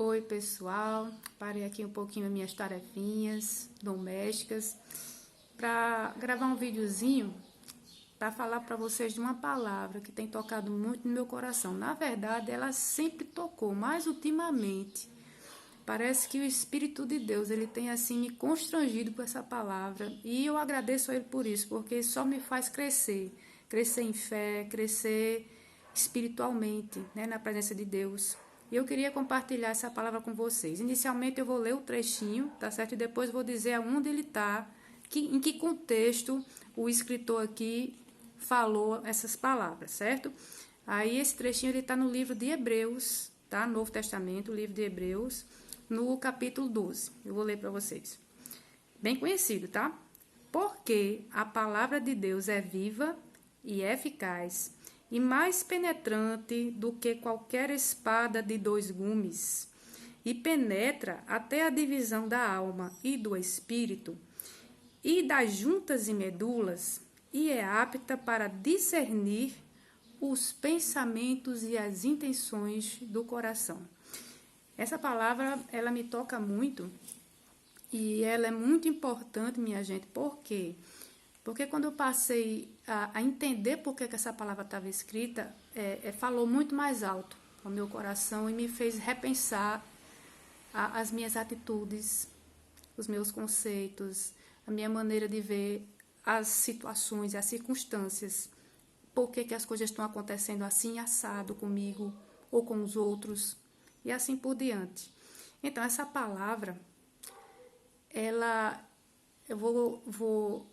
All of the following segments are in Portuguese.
Oi, pessoal. Parei aqui um pouquinho as minhas tarefinhas domésticas para gravar um videozinho para falar para vocês de uma palavra que tem tocado muito no meu coração. Na verdade, ela sempre tocou, mas ultimamente parece que o Espírito de Deus, ele tem assim me constrangido com essa palavra, e eu agradeço a ele por isso, porque só me faz crescer em fé, crescer espiritualmente, né, na presença de Deus. E eu queria compartilhar essa palavra com vocês. Inicialmente eu vou ler o trechinho, tá certo? E depois vou dizer aonde ele está, em que contexto o escritor aqui falou essas palavras, certo? Aí esse trechinho ele está no livro de Hebreus, tá? Novo Testamento, o livro de Hebreus, no capítulo 12. Eu vou ler para vocês. Bem conhecido, tá? Porque a palavra de Deus é viva e eficaz e mais penetrante do que qualquer espada de dois gumes, e penetra até a divisão da alma e do espírito, e das juntas e medulas, e é apta para discernir os pensamentos e as intenções do coração. Essa palavra, ela me toca muito, e ela é muito importante, minha gente. Por quê? Porque quando eu passei a entender por que essa palavra estava escrita, falou muito mais alto ao meu coração e me fez repensar as minhas atitudes, os meus conceitos, a minha maneira de ver as situações e as circunstâncias. Por que as coisas estão acontecendo assim, assado comigo ou com os outros, e assim por diante. Então, essa palavra, eu vou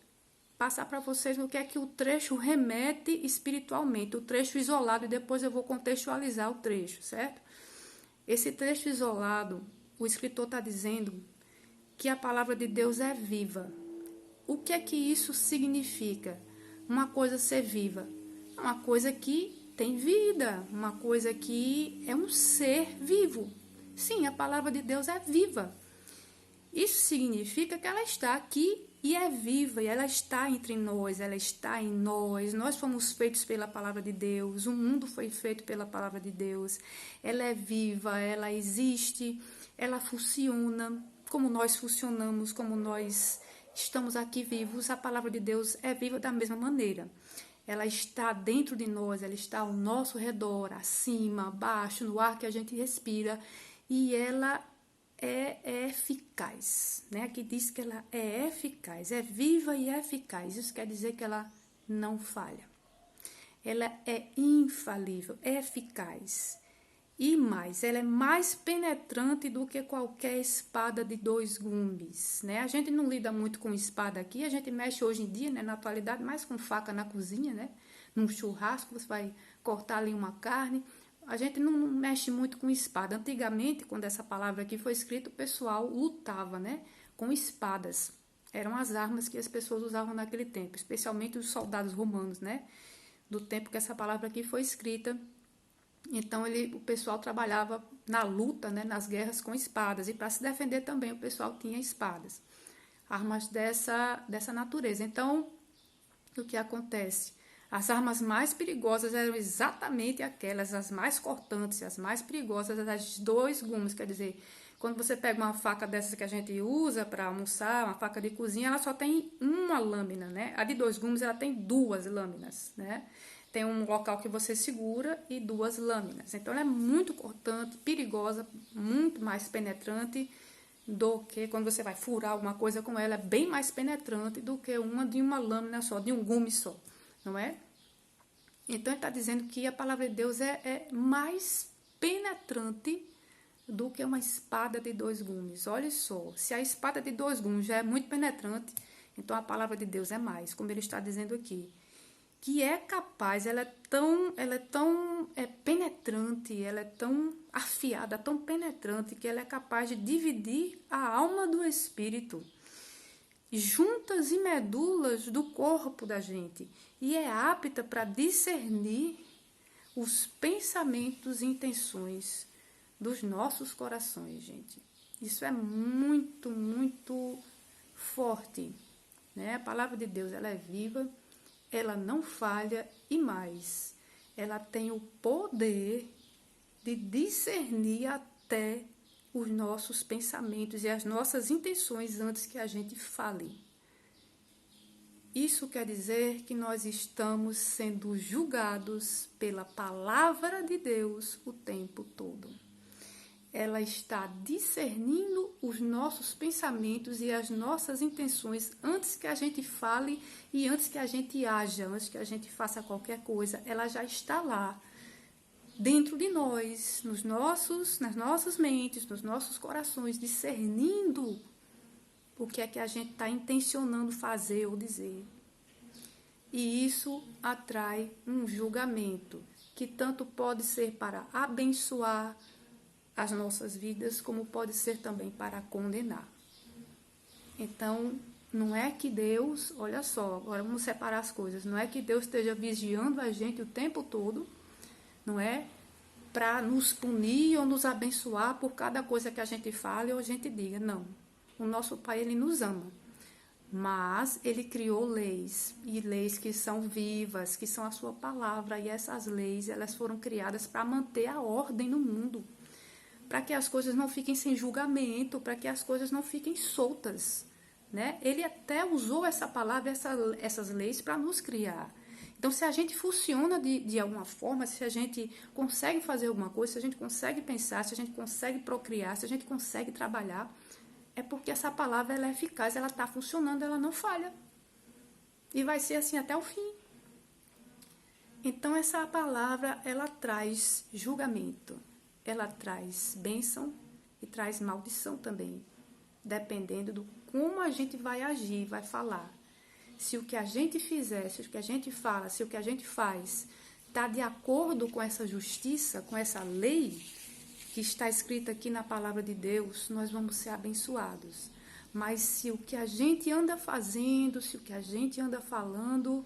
passar para vocês o que é que o trecho remete espiritualmente, o trecho isolado, e depois eu vou contextualizar o trecho, certo? Esse trecho isolado, o escritor está dizendo que a palavra de Deus é viva. O que é que isso significa? Uma coisa ser viva, uma coisa que tem vida, uma coisa que é um ser vivo. Sim, a palavra de Deus é viva. Isso significa que ela está aqui e é viva, e ela está entre nós, ela está em nós fomos feitos pela palavra de Deus, o mundo foi feito pela palavra de Deus, ela é viva, ela existe, ela funciona, como nós funcionamos, como nós estamos aqui vivos, a palavra de Deus é viva da mesma maneira. Ela está dentro de nós, ela está ao nosso redor, acima, abaixo, no ar que a gente respira, e ela é eficaz, né? Aqui diz que ela é eficaz, é viva e eficaz. Isso quer dizer que ela não falha. Ela é infalível, é eficaz. E mais, ela é mais penetrante do que qualquer espada de dois gumes, né? A gente não lida muito com espada aqui, a gente mexe hoje em dia, né, na atualidade, mais com faca na cozinha, né? Num churrasco, você vai cortar ali uma carne. A gente não mexe muito com espada. Antigamente, quando essa palavra aqui foi escrita, o pessoal lutava, né, com espadas. Eram as armas que as pessoas usavam naquele tempo, especialmente os soldados romanos, né, do tempo que essa palavra aqui foi escrita. Então, o pessoal trabalhava na luta, né, nas guerras com espadas. E para se defender também, o pessoal tinha espadas. Armas dessa natureza. Então, o que acontece? As armas mais perigosas eram exatamente aquelas, as mais cortantes, as mais perigosas, as dois gumes. Quer dizer, quando você pega uma faca dessas que a gente usa para almoçar, uma faca de cozinha, ela só tem uma lâmina, né? A de dois gumes, ela tem duas lâminas, né? Tem um local que você segura e duas lâminas. Então, ela é muito cortante, perigosa, muito mais penetrante do que quando você vai furar alguma coisa com ela. É bem mais penetrante do que uma de uma lâmina só, de um gume só, não é? Então, ele está dizendo que a palavra de Deus é mais penetrante do que uma espada de dois gumes. Olha só, se a espada de dois gumes já é muito penetrante, então a palavra de Deus é mais, como ele está dizendo aqui. Que é capaz, ela é tão penetrante, ela é tão afiada, tão penetrante, que ela é capaz de dividir a alma do espírito, juntas e medulas do corpo da gente, e é apta para discernir os pensamentos e intenções dos nossos corações, gente. Isso é muito, muito forte, né? A palavra de Deus, ela é viva, ela não falha, e mais, ela tem o poder de discernir até os nossos pensamentos e as nossas intenções antes que a gente fale. Isso quer dizer que nós estamos sendo julgados pela palavra de Deus o tempo todo. Ela está discernindo os nossos pensamentos e as nossas intenções antes que a gente fale e antes que a gente haja, antes que a gente faça qualquer coisa. Ela já está lá, dentro de nós, nas nossas mentes, nos nossos corações, discernindo o que é que a gente está intencionando fazer ou dizer. E isso atrai um julgamento, que tanto pode ser para abençoar as nossas vidas, como pode ser também para condenar. Então, não é que Deus, olha só, agora vamos separar as coisas, não é que Deus esteja vigiando a gente o tempo todo, não é para nos punir ou nos abençoar por cada coisa que a gente fale ou a gente diga, não. O nosso Pai, Ele nos ama, mas Ele criou leis, e leis que são vivas, que são a sua palavra, e essas leis, elas foram criadas para manter a ordem no mundo, para que as coisas não fiquem sem julgamento, para que as coisas não fiquem soltas, né? Ele até usou essa palavra, essas leis para nos criar. Então, se a gente funciona de alguma forma, se a gente consegue fazer alguma coisa, se a gente consegue pensar, se a gente consegue procriar, se a gente consegue trabalhar, é porque essa palavra ela é eficaz, ela está funcionando, ela não falha. E vai ser assim até o fim. Então, essa palavra, ela traz julgamento, ela traz bênção e traz maldição também, dependendo do como a gente vai agir, vai falar. Se o que a gente fizer, se o que a gente fala, se o que a gente faz está de acordo com essa justiça, com essa lei que está escrita aqui na palavra de Deus, nós vamos ser abençoados. Mas se o que a gente anda fazendo, se o que a gente anda falando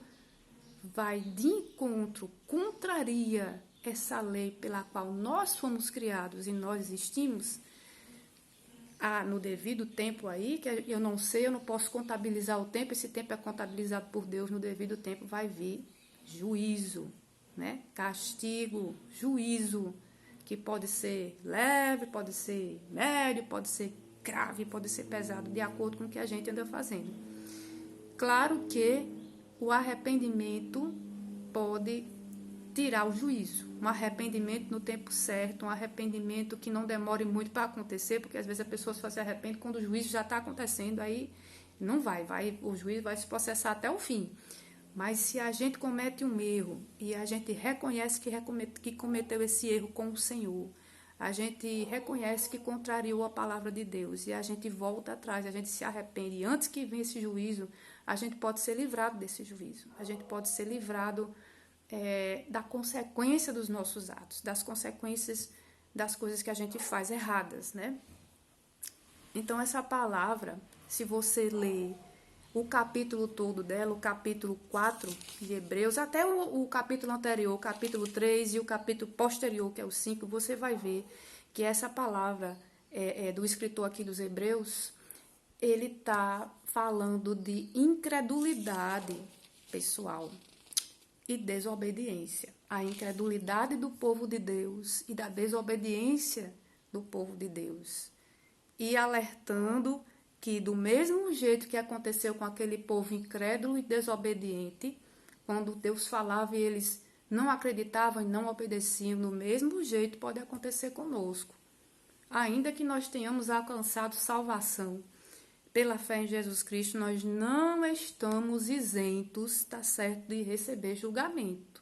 vai de encontro, contraria essa lei pela qual nós fomos criados e nós existimos, no devido tempo aí, que eu não sei, eu não posso contabilizar o tempo, esse tempo é contabilizado por Deus, no devido tempo vai vir juízo, né? Castigo, juízo, que pode ser leve, pode ser médio, pode ser grave, pode ser pesado, de acordo com o que a gente anda fazendo. Claro que o arrependimento pode tirar o juízo, um arrependimento no tempo certo, um arrependimento que não demore muito para acontecer, porque às vezes a pessoa só se arrepende quando o juízo já está acontecendo, aí não o juízo vai se processar até o fim. Mas se a gente comete um erro e a gente reconhece que cometeu esse erro com o Senhor, a gente reconhece que contrariou a palavra de Deus e a gente volta atrás, a gente se arrepende, e antes que venha esse juízo, a gente pode ser livrado desse juízo, a gente pode ser livrado da consequência dos nossos atos, das consequências das coisas que a gente faz erradas, né? Então, essa palavra, se você ler o capítulo todo dela, o capítulo 4 de Hebreus, até o capítulo anterior, o capítulo 3 e o capítulo posterior, que é o 5, você vai ver que essa palavra do escritor aqui dos Hebreus, ele está falando de incredulidade pessoal e desobediência. A incredulidade do povo de Deus e da desobediência do povo de Deus. E alertando que do mesmo jeito que aconteceu com aquele povo incrédulo e desobediente, quando Deus falava e eles não acreditavam e não obedeciam, do mesmo jeito pode acontecer conosco. Ainda que nós tenhamos alcançado salvação pela fé em Jesus Cristo, nós não estamos isentos, tá certo, de receber julgamento,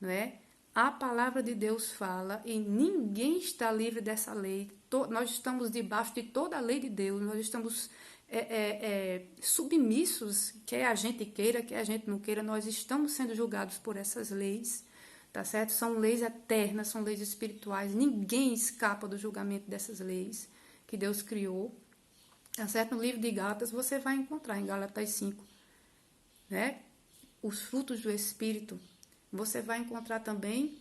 não é? A palavra de Deus fala e ninguém está livre dessa lei. Nós estamos debaixo de toda a lei de Deus, nós estamos submissos, quer a gente queira, quer a gente não queira, nós estamos sendo julgados por essas leis, tá certo? São leis eternas, são leis espirituais, ninguém escapa do julgamento dessas leis que Deus criou, tá certo? No livro de Gálatas você vai encontrar, em Gálatas 5, né? Os frutos do Espírito. Você vai encontrar também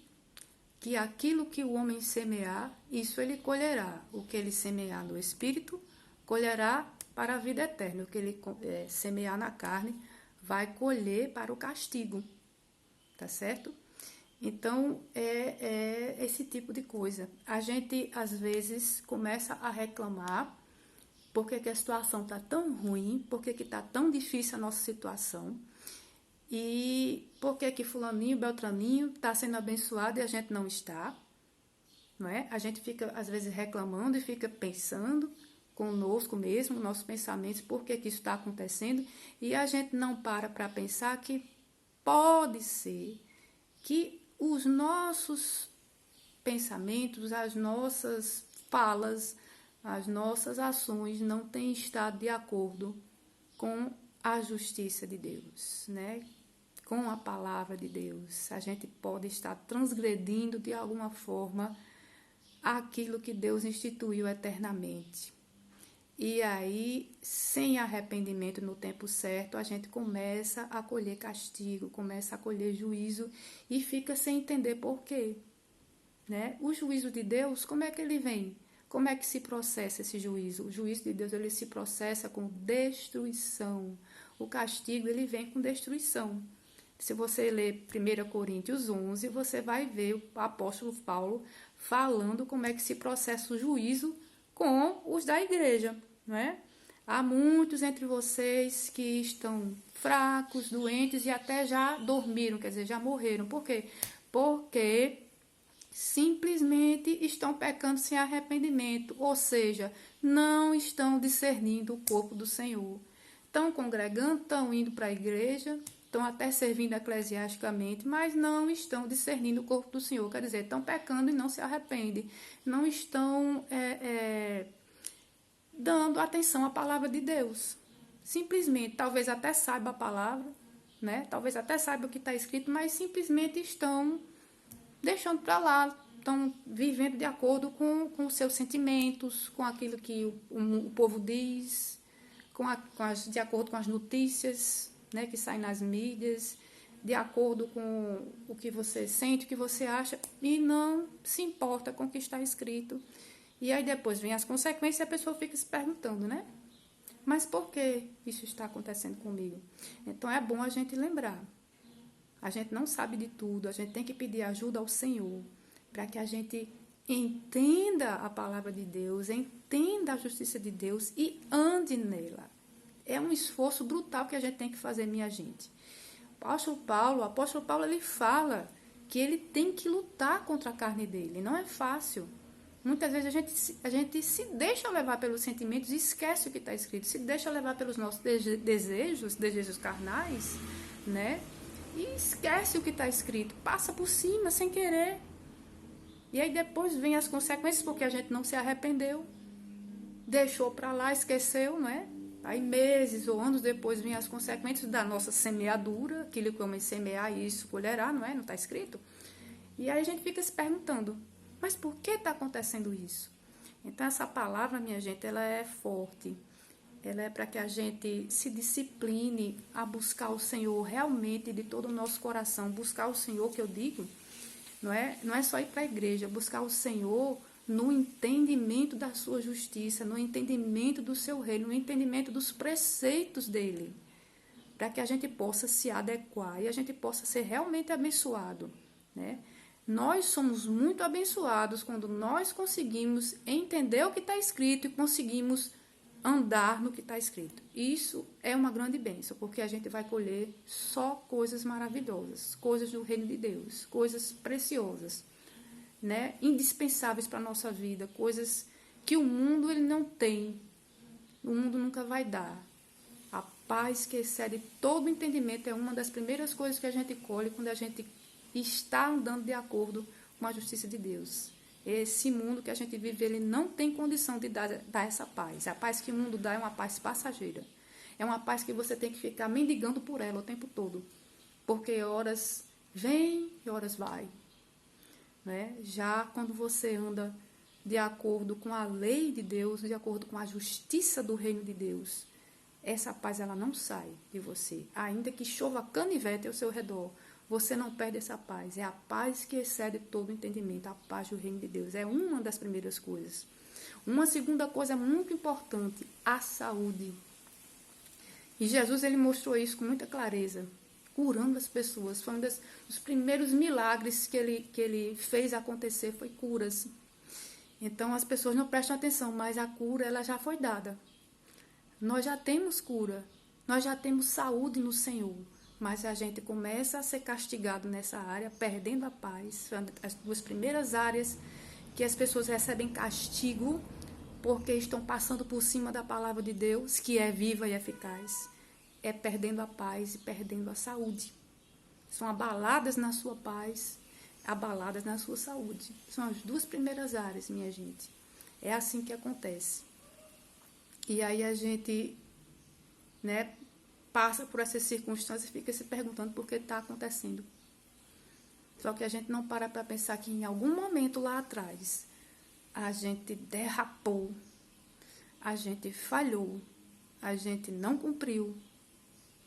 que aquilo que o homem semear, isso ele colherá. O que ele semear no Espírito, colherá para a vida eterna. O que ele semear na carne, vai colher para o castigo. Tá certo? Então, é esse tipo de coisa. A gente, às vezes, começa a reclamar porque que a situação está tão ruim, porque que está tão difícil a nossa situação, e porque que fulaninho, beltraninho está sendo abençoado e a gente não está, não é? A gente fica, às vezes, reclamando e fica pensando conosco mesmo, nossos pensamentos, por que que isso está acontecendo, e a gente não para pensar que pode ser que os nossos pensamentos, as nossas falas, as nossas ações não têm estado de acordo com a justiça de Deus, né? Com a palavra de Deus. A gente pode estar transgredindo de alguma forma aquilo que Deus instituiu eternamente. E aí, sem arrependimento no tempo certo, a gente começa a colher castigo, começa a colher juízo e fica sem entender por quê. Né? O juízo de Deus, como é que ele vem? Como é que se processa esse juízo? O juízo de Deus, ele se processa com destruição. O castigo, ele vem com destruição. Se você ler 1 Coríntios 11, você vai ver o apóstolo Paulo falando como é que se processa o juízo com os da igreja, não é? Há muitos entre vocês que estão fracos, doentes e até já dormiram, quer dizer, já morreram. Por quê? Porque simplesmente estão pecando sem arrependimento, ou seja, não estão discernindo o corpo do Senhor. Estão congregando, estão indo para a igreja, estão até servindo eclesiasticamente, mas não estão discernindo o corpo do Senhor. Quer dizer, estão pecando e não se arrependem. Não estão dando atenção à palavra de Deus. Simplesmente, talvez até saiba a palavra, né? Talvez até saiba o que está escrito, mas simplesmente estão deixando para lá, estão vivendo de acordo com os seus sentimentos, com aquilo que o povo diz, de acordo com as notícias, né, que saem nas mídias, de acordo com o que você sente, o que você acha, e não se importa com o que está escrito. E aí depois vem as consequências e a pessoa fica se perguntando, né? Mas por que isso está acontecendo comigo? Então é bom a gente lembrar. A gente não sabe de tudo, a gente tem que pedir ajuda ao Senhor, para que a gente entenda a palavra de Deus, entenda a justiça de Deus e ande nela. É um esforço brutal que a gente tem que fazer, minha gente. O apóstolo Paulo, ele fala que ele tem que lutar contra a carne dele, não é fácil. Muitas vezes a gente se deixa levar pelos sentimentos e esquece o que está escrito, se deixa levar pelos nossos desejos carnais, né? E esquece o que está escrito, passa por cima sem querer. E aí depois vem as consequências porque a gente não se arrependeu, deixou para lá, esqueceu, não é? Aí meses ou anos depois vem as consequências da nossa semeadura, aquilo que o homem semear e isso colherá, não é? Não está escrito? E aí a gente fica se perguntando, mas por que está acontecendo isso? Então essa palavra, minha gente, ela é forte. Ela é para que a gente se discipline a buscar o Senhor realmente de todo o nosso coração. Buscar o Senhor, que eu digo, não é só ir para a igreja, buscar o Senhor no entendimento da sua justiça, no entendimento do seu reino, no entendimento dos preceitos dele, para que a gente possa se adequar e a gente possa ser realmente abençoado, né? Nós somos muito abençoados quando nós conseguimos entender o que está escrito e conseguimos andar no que está escrito. Isso é uma grande bênção, porque a gente vai colher só coisas maravilhosas, coisas do reino de Deus, coisas preciosas, né? Indispensáveis para a nossa vida, coisas que o mundo ele não tem, o mundo nunca vai dar. A paz que excede todo entendimento é uma das primeiras coisas que a gente colhe quando a gente está andando de acordo com a justiça de Deus. Esse mundo que a gente vive, ele não tem condição de dar essa paz. A paz que o mundo dá é uma paz passageira. É uma paz que você tem que ficar mendigando por ela o tempo todo. Porque horas vem e horas vai. Né? Já quando você anda de acordo com a lei de Deus, de acordo com a justiça do reino de Deus, essa paz ela não sai de você. Ainda que chova canivete ao seu redor, você não perde essa paz. É a paz que excede todo o entendimento, a paz do reino de Deus. É uma das primeiras coisas. Uma segunda coisa muito importante, a saúde. E Jesus ele mostrou isso com muita clareza. curando as pessoas. Foi um dos primeiros milagres que ele fez acontecer, foi curas. Então as pessoas não prestam atenção, mas a cura ela já foi dada. Nós já temos cura, nós já temos saúde no Senhor, mas a gente começa a ser castigado nessa área, perdendo a paz. São as duas primeiras áreas que as pessoas recebem castigo porque estão passando por cima da palavra de Deus, que é viva e eficaz. É perdendo a paz e perdendo a saúde. São abaladas na sua paz, abaladas na sua saúde. São as duas primeiras áreas, minha gente. É assim que acontece. E aí a gente, né, passa por essas circunstâncias e fica se perguntando por que está acontecendo. Só que a gente não para pensar que em algum momento lá atrás a gente derrapou, a gente falhou, a gente não cumpriu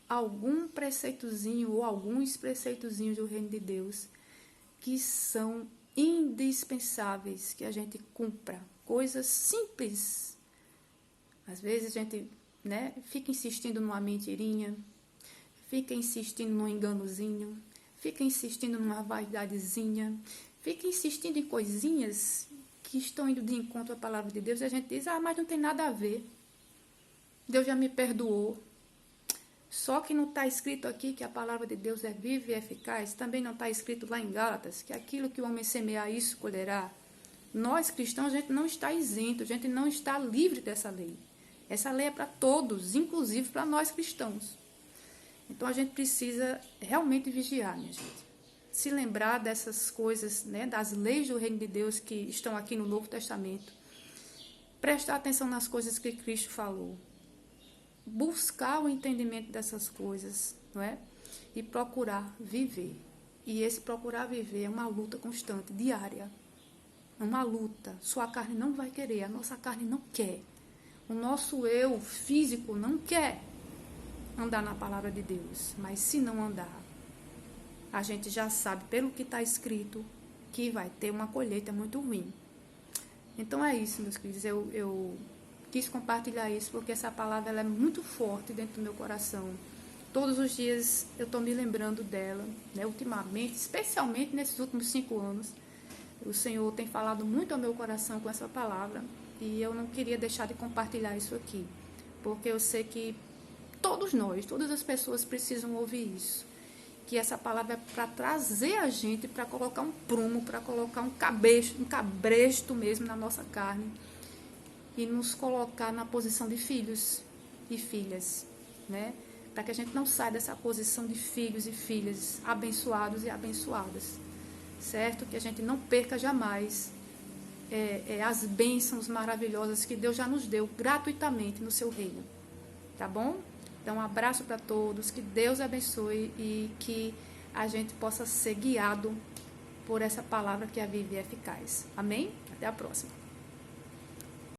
algum preceitozinho ou alguns preceitozinhos do reino de Deus que são indispensáveis que a gente cumpra. Coisas simples. Às vezes a gente, né, fica insistindo numa mentirinha, fica insistindo num enganozinho, fica insistindo numa vaidadezinha, fica insistindo em coisinhas que estão indo de encontro à palavra de Deus e a gente diz, mas não tem nada a ver. Deus já me perdoou. Só que não está escrito aqui que a palavra de Deus é viva e eficaz. Também não está escrito lá em Gálatas que aquilo que o homem semear, isso colherá. Nós cristãos, a gente não está isento, a gente não está livre dessa lei. Essa lei é para todos, inclusive para nós cristãos. Então a gente precisa realmente vigiar, minha gente. Se lembrar dessas coisas, né, das leis do reino de Deus que estão aqui no Novo Testamento. Prestar atenção nas coisas que Cristo falou. Buscar o entendimento dessas coisas, não é? E procurar viver. E esse procurar viver é uma luta constante, diária. É uma luta. Sua carne não vai querer, a nossa carne não quer. O nosso eu físico não quer andar na palavra de Deus. Mas se não andar, a gente já sabe, pelo que está escrito, que vai ter uma colheita muito ruim. Então é isso, meus queridos. Eu quis compartilhar isso porque essa palavra ela é muito forte dentro do meu coração. Todos os dias eu estou me lembrando dela, né? Ultimamente, especialmente nesses últimos 5 anos. O Senhor tem falado muito ao meu coração com essa palavra e eu não queria deixar de compartilhar isso aqui, porque eu sei que todos nós, todas as pessoas precisam ouvir isso, que essa palavra é para trazer a gente, para colocar um prumo, para colocar um cabresto mesmo na nossa carne e nos colocar na posição de filhos e filhas, né? Para que a gente não saia dessa posição de filhos e filhas abençoados e abençoadas, certo? Que a gente não perca jamais as bênçãos maravilhosas que Deus já nos deu gratuitamente no seu reino, tá bom? Então, um abraço para todos, que Deus abençoe e que a gente possa ser guiado por essa palavra que é viva e eficaz. Amém? Até a próxima.